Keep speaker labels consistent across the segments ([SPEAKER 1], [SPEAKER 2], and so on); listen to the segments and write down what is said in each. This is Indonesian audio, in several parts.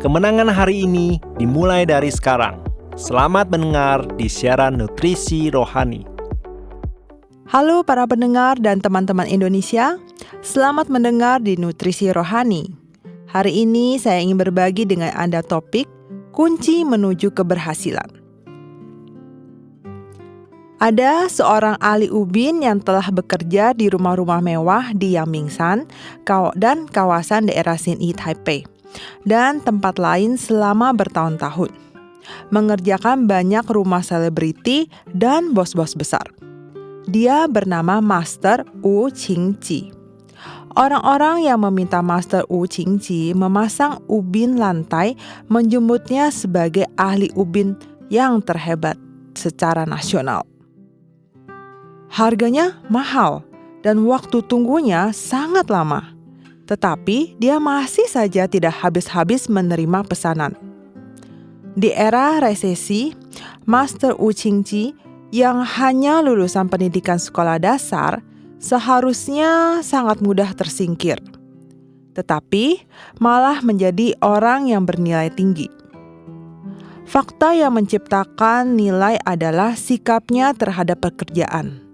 [SPEAKER 1] Kemenangan hari ini dimulai dari sekarang. Selamat mendengar di siaran Nutrisi Rohani.
[SPEAKER 2] Halo para pendengar dan teman-teman Indonesia, selamat mendengar di Nutrisi Rohani. Hari ini saya ingin berbagi dengan Anda topik kunci menuju keberhasilan. Ada seorang ahli ubin yang telah bekerja di rumah-rumah mewah di Yangmingshan dan kawasan daerah Xinyi Taipei dan tempat lain selama bertahun-tahun, mengerjakan banyak rumah selebriti dan bos-bos besar. Dia bernama Master Wu Qingji. Orang-orang yang meminta Master Wu Qingji memasang ubin lantai menjemputnya sebagai ahli ubin yang terhebat secara nasional. Harganya mahal dan waktu tunggunya sangat lama. Tetapi dia masih saja tidak habis-habis menerima pesanan. Di era resesi, Master Wu Qingji yang hanya lulusan pendidikan sekolah dasar seharusnya sangat mudah tersingkir. Tetapi malah menjadi orang yang bernilai tinggi. Fakta yang menciptakan nilai adalah sikapnya terhadap pekerjaan,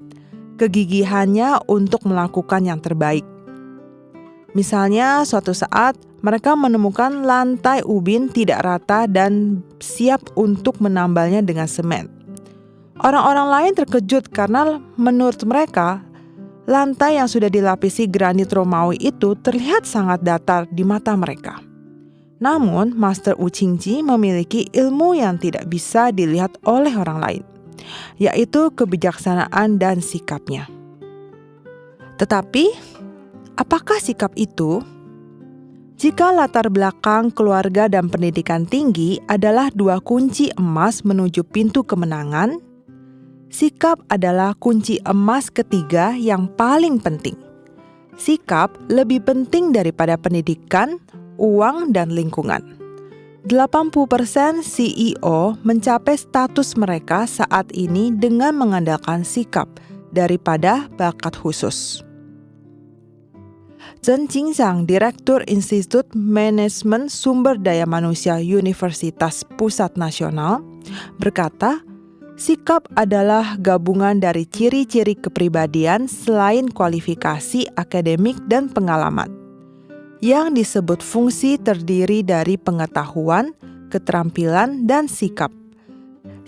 [SPEAKER 2] kegigihannya untuk melakukan yang terbaik. Misalnya, suatu saat mereka menemukan lantai ubin tidak rata dan siap untuk menambalnya dengan semen. Orang-orang lain terkejut karena menurut mereka, lantai yang sudah dilapisi granit Romawi itu terlihat sangat datar di mata mereka. Namun, Master Wu Qingji memiliki ilmu yang tidak bisa dilihat oleh orang lain, yaitu kebijaksanaan dan sikapnya. Tetapi, apakah sikap itu? Jika latar belakang keluarga dan pendidikan tinggi adalah dua kunci emas menuju pintu kemenangan, sikap adalah kunci emas ketiga yang paling penting. Sikap lebih penting daripada pendidikan, uang, dan lingkungan. 80% CEO mencapai status mereka saat ini dengan mengandalkan sikap daripada bakat khusus. Zhen Jingxiang, Direktur Institut Manajemen Sumber Daya Manusia Universitas Pusat Nasional, berkata, sikap adalah gabungan dari ciri-ciri kepribadian selain kualifikasi akademik dan pengalaman. Yang disebut fungsi terdiri dari pengetahuan, keterampilan, dan sikap.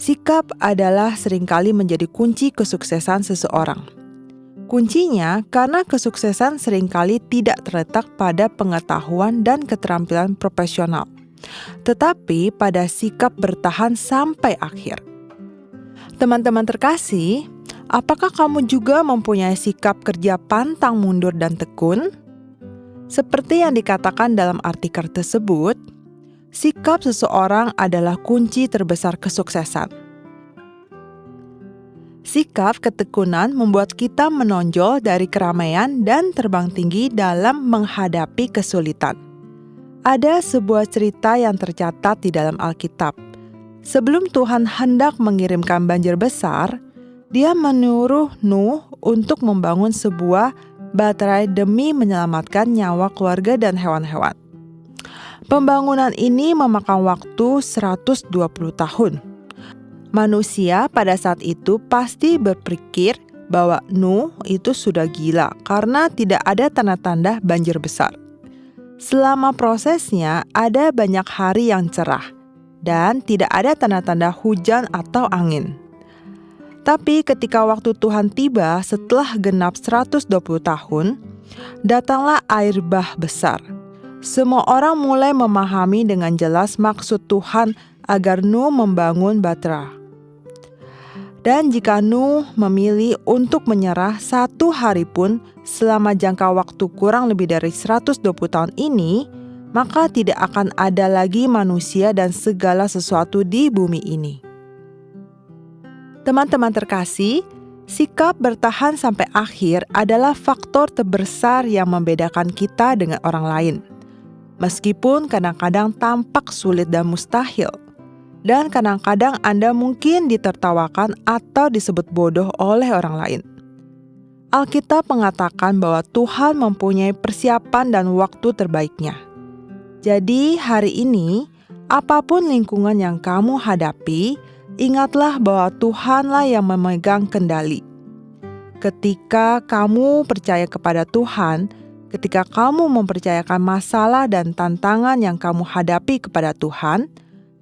[SPEAKER 2] Sikap adalah seringkali menjadi kunci kesuksesan seseorang. Kuncinya karena kesuksesan seringkali tidak terletak pada pengetahuan dan keterampilan profesional, tetapi pada sikap bertahan sampai akhir. Teman-teman terkasih, apakah kamu juga mempunyai sikap kerja pantang mundur dan tekun? Seperti yang dikatakan dalam artikel tersebut, sikap seseorang adalah kunci terbesar kesuksesan. Sikap ketekunan membuat kita menonjol dari keramaian dan terbang tinggi dalam menghadapi kesulitan. Ada sebuah cerita yang tercatat di dalam Alkitab. Sebelum Tuhan hendak mengirimkan banjir besar, Dia menyuruh Nuh untuk membangun sebuah baterai demi menyelamatkan nyawa keluarga dan hewan-hewan. Pembangunan ini memakan waktu 120 tahun. Manusia pada saat itu pasti berpikir bahwa Nuh itu sudah gila karena tidak ada tanda-tanda banjir besar. Selama prosesnya ada banyak hari yang cerah dan tidak ada tanda-tanda hujan atau angin. Tapi ketika waktu Tuhan tiba setelah genap 120 tahun, datanglah air bah besar. Semua orang mulai memahami dengan jelas maksud Tuhan agar Nuh membangun bahtera. Dan jika Nuh memilih untuk menyerah satu hari pun selama jangka waktu kurang lebih dari 120 tahun ini, maka tidak akan ada lagi manusia dan segala sesuatu di bumi ini. Teman-teman terkasih, sikap bertahan sampai akhir adalah faktor terbesar yang membedakan kita dengan orang lain. Meskipun kadang-kadang tampak sulit dan mustahil. Dan kadang-kadang Anda mungkin ditertawakan atau disebut bodoh oleh orang lain. Alkitab mengatakan bahwa Tuhan mempunyai persiapan dan waktu terbaiknya. Jadi hari ini apapun lingkungan yang kamu hadapi, ingatlah bahwa Tuhanlah yang memegang kendali. Ketika kamu percaya kepada Tuhan, ketika kamu mempercayakan masalah dan tantangan yang kamu hadapi kepada Tuhan,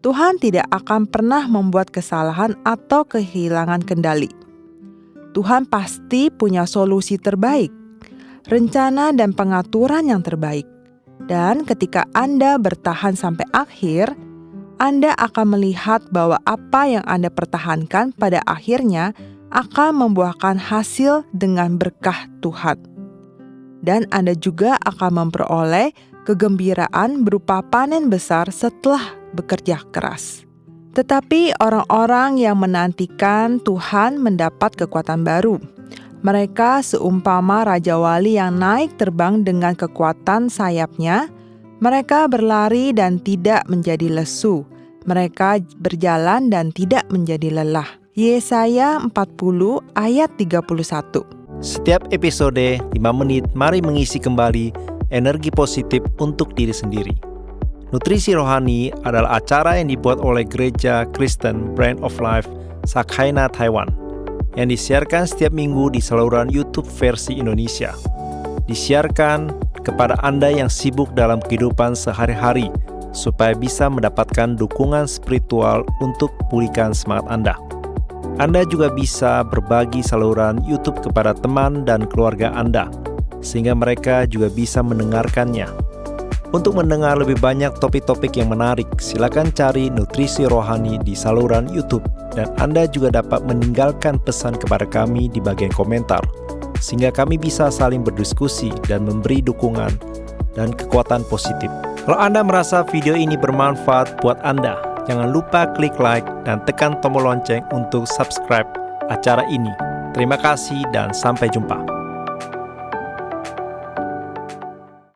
[SPEAKER 2] Tuhan tidak akan pernah membuat kesalahan atau kehilangan kendali. Tuhan pasti punya solusi terbaik, rencana dan pengaturan yang terbaik. Dan ketika Anda bertahan sampai akhir, Anda akan melihat bahwa apa yang Anda pertahankan pada akhirnya akan membuahkan hasil dengan berkah Tuhan. Dan Anda juga akan memperoleh kegembiraan berupa panen besar setelah bekerja keras. Tetapi orang-orang yang menantikan Tuhan mendapat kekuatan baru. Mereka seumpama Raja Wali yang naik terbang dengan kekuatan sayapnya. Mereka berlari dan tidak menjadi lesu. Mereka berjalan dan tidak menjadi lelah. Yesaya 40 ayat 31.
[SPEAKER 1] Setiap episode 5 menit, mari mengisi kembali energi positif untuk diri sendiri. Nutrisi Rohani adalah acara yang dibuat oleh Gereja Kristen Brand of Life Sakhaina Taiwan, yang disiarkan setiap minggu di saluran YouTube versi Indonesia. Disiarkan kepada Anda yang sibuk dalam kehidupan sehari-hari, supaya bisa mendapatkan dukungan spiritual untuk pulihkan semangat Anda. Anda juga bisa berbagi saluran YouTube kepada teman dan keluarga Anda, sehingga mereka juga bisa mendengarkannya. Untuk mendengar lebih banyak topik-topik yang menarik, silakan cari Nutrisi Rohani di saluran YouTube. Dan Anda juga dapat meninggalkan pesan kepada kami di bagian komentar, sehingga kami bisa saling berdiskusi dan memberi dukungan dan kekuatan positif. Kalau Anda merasa video ini bermanfaat buat Anda, jangan lupa klik like dan tekan tombol lonceng untuk subscribe acara ini. Terima kasih dan sampai jumpa.